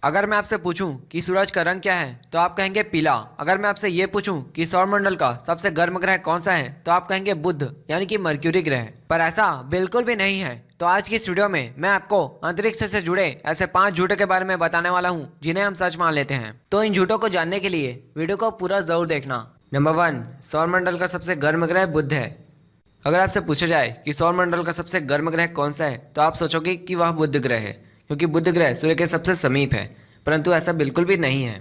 अगर मैं आपसे पूछूं कि सूरज का रंग क्या है तो आप कहेंगे पीला। अगर मैं आपसे ये पूछूं कि सौरमंडल का सबसे गर्म ग्रह कौन सा है तो आप कहेंगे बुध यानी कि मर्क्यूरी ग्रह। पर ऐसा बिल्कुल भी नहीं है। तो आज की इस वीडियो में मैं आपको अंतरिक्ष से जुड़े ऐसे 5 झूठों के बारे में बताने वाला हूँ जिन्हें हम सच मान लेते हैं। तो इन झूठों को जानने के लिए वीडियो को पूरा जरूर देखना। नंबर 1, सौरमंडल का सबसे गर्म ग्रह बुध है। अगर आपसे पूछा जाए कि सौरमंडल का सबसे गर्म ग्रह कौन सा है तो आप सोचोगे कि वह बुध ग्रह है, क्योंकि बुध ग्रह सूर्य के सबसे समीप है। परंतु ऐसा बिल्कुल भी नहीं है।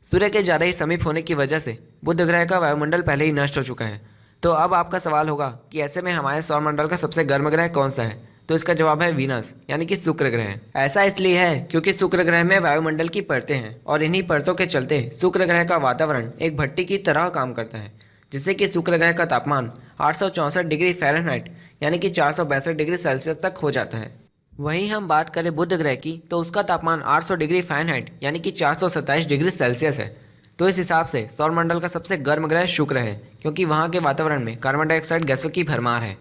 सूर्य के ज़्यादा ही समीप होने की वजह से बुध ग्रह का वायुमंडल पहले ही नष्ट हो चुका है। तो अब आपका सवाल होगा कि ऐसे में हमारे सौरमंडल का सबसे गर्म ग्रह कौन सा है, तो इसका जवाब है वीनस यानी कि शुक्र ग्रह। ऐसा इसलिए है क्योंकि शुक्र ग्रह में वायुमंडल की परतें हैं और इन्हीं परतों के चलते शुक्र ग्रह का वातावरण एक भट्टी की तरह काम करता है, जिससे कि शुक्र ग्रह का तापमान 864 डिग्री फ़ारेनहाइट यानी कि 462 डिग्री सेल्सियस तक हो जाता है। वहीं हम बात करें बुध ग्रह की तो उसका तापमान 800 डिग्री फ़ारेनहाइट यानी कि 427 डिग्री सेल्सियस है। तो इस हिसाब से सौरमंडल का सबसे गर्म ग्रह शुक्र है, क्योंकि वहाँ के वातावरण में कार्बन डाइऑक्साइड गैसों की भरमार है।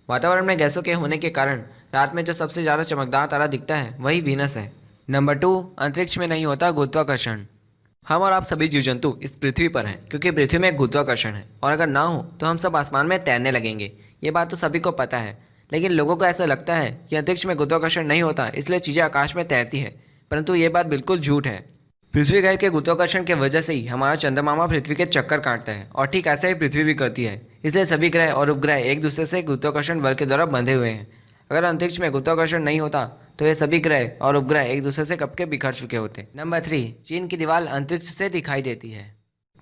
वातावरण में गैसों के होने के कारण रात में जो सबसे ज़्यादा चमकदार तारा दिखता है वही वीनस है। नंबर 2, अंतरिक्ष में नहीं होता गुरुत्वाकर्षण। हम और आप सभी जीव जंतु इस पृथ्वी पर हैं क्योंकि पृथ्वी में गुरुत्वाकर्षण है, और अगर ना हो तो हम सब आसमान में तैरने लगेंगे। ये बात तो सभी को पता है, लेकिन लोगों को ऐसा लगता है कि अंतरिक्ष में गुरुत्वाकर्षण नहीं होता इसलिए चीज़ें आकाश में तैरती है, परंतु ये बात बिल्कुल झूठ है। पृथ्वी ग्रह के गुरुत्वाकर्षण की वजह से ही हमारा चंद्रमा पृथ्वी के चक्कर काटता है, और ठीक ऐसा ही पृथ्वी भी करती है। इसलिए सभी ग्रह और उपग्रह एक दूसरे से गुरुत्वाकर्षण बल के द्वारा बंधे हुए हैं। अगर अंतरिक्ष में गुरुत्वाकर्षण नहीं होता तो ये सभी ग्रह और उपग्रह एक दूसरे से कब के बिखर चुके होते। नंबर 3, चीन की दीवार अंतरिक्ष से दिखाई देती है।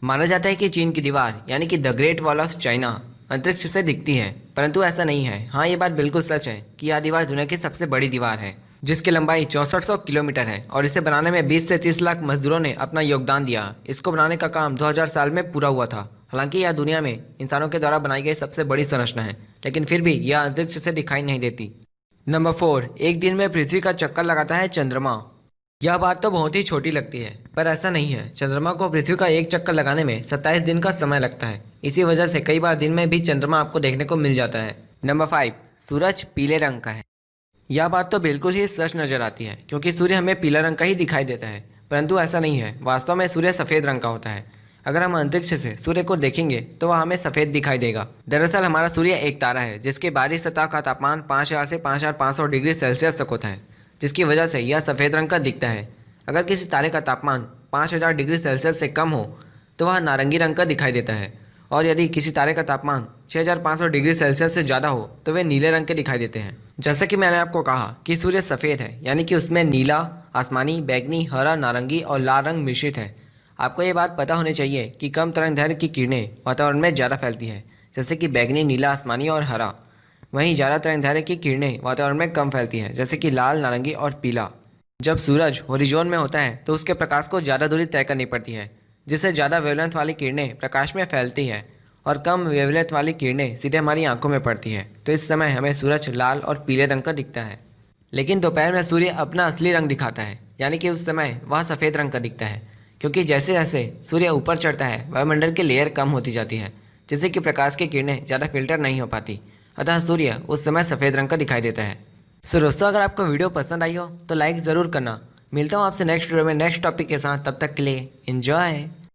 माना जाता है कि चीन की दीवार यानी कि the great wall of China अंतरिक्ष से दिखती है, परंतु ऐसा नहीं है। हाँ, ये बात बिल्कुल सच है कि यह दीवार दुनिया की सबसे बड़ी दीवार है, जिसकी लंबाई 6400 किलोमीटर है, और इसे बनाने में 20 से 30 लाख मजदूरों ने अपना योगदान दिया। इसको बनाने का काम 2000 साल में पूरा हुआ था। हालांकि यह दुनिया में इंसानों के द्वारा बनाई गई सबसे बड़ी संरचना है, लेकिन फिर भी यह अंतरिक्ष से दिखाई नहीं देती। नंबर 4, एक दिन में पृथ्वी का चक्कर लगाता है चंद्रमा। यह बात तो बहुत ही छोटी लगती है, पर ऐसा नहीं है। चंद्रमा को पृथ्वी का एक चक्कर लगाने में 27 दिन का समय लगता है। इसी वजह से कई बार दिन में भी चंद्रमा आपको देखने को मिल जाता है। नंबर 5, सूरज पीले रंग का है। यह बात तो बिल्कुल ही सच नजर आती है, क्योंकि सूर्य हमें पीला रंग का ही दिखाई देता है, परंतु ऐसा नहीं है। वास्तव में सूर्य सफ़ेद रंग का होता है। अगर हम अंतरिक्ष से सूर्य को देखेंगे तो वह हमें सफ़ेद दिखाई देगा। दरअसल हमारा सूर्य एक तारा है जिसके बाहरी सतह का तापमान 5000 से 5500 डिग्री सेल्सियस तक होता है, जिसकी वजह से यह सफ़ेद रंग का दिखता है। अगर किसी तारे का तापमान 5000 डिग्री सेल्सियस से कम हो तो वह नारंगी रंग का दिखाई देता है, और यदि किसी तारे का तापमान 6500 डिग्री सेल्सियस से ज़्यादा हो तो वे नीले रंग के दिखाई देते हैं। जैसा कि मैंने आपको कहा कि सूर्य सफ़ेद है, यानी कि उसमें नीला, आसमानी, बैंगनी, हरा, नारंगी और लाल रंग मिश्रित है। आपको ये बात पता होनी चाहिए कि कम तरंगदैर्घ्य की किरणें वातावरण में ज़्यादा फैलती है, जैसे कि बैंगनी, नीला, आसमानी और हरा। वहीं ज़्यादा तरंगदैर्घ्य की किरणें वातावरण में कम फैलती हैं, जैसे कि लाल, नारंगी और पीला। जब सूरज होरिजोन में होता है तो उसके प्रकाश को ज़्यादा दूरी तय करनी पड़ती है, जिससे ज़्यादा वेवलेंथ वाली किरणें प्रकाश में फैलती है और कम वेवलेंथ वाली किरणें सीधे हमारी आंखों में पड़ती है। तो इस समय हमें सूरज लाल और पीले रंग का दिखता है। लेकिन दोपहर में सूर्य अपना असली रंग दिखाता है, यानी कि उस समय वह सफ़ेद रंग का दिखता है, क्योंकि जैसे जैसे सूर्य ऊपर चढ़ता है वायुमंडल की लेयर कम होती जाती है, जिससे कि प्रकाश की किरणें ज़्यादा फिल्टर नहीं हो पाती। अतः सूर्य उस समय सफ़ेद रंग का दिखाई देता है। सो दोस्तों, अगर आपको वीडियो पसंद आई हो तो लाइक ज़रूर करना। मिलता हूँ आपसे नेक्स्ट वीडियो में नेक्स्ट टॉपिक के साथ। तब तक के लिए एंजॉय।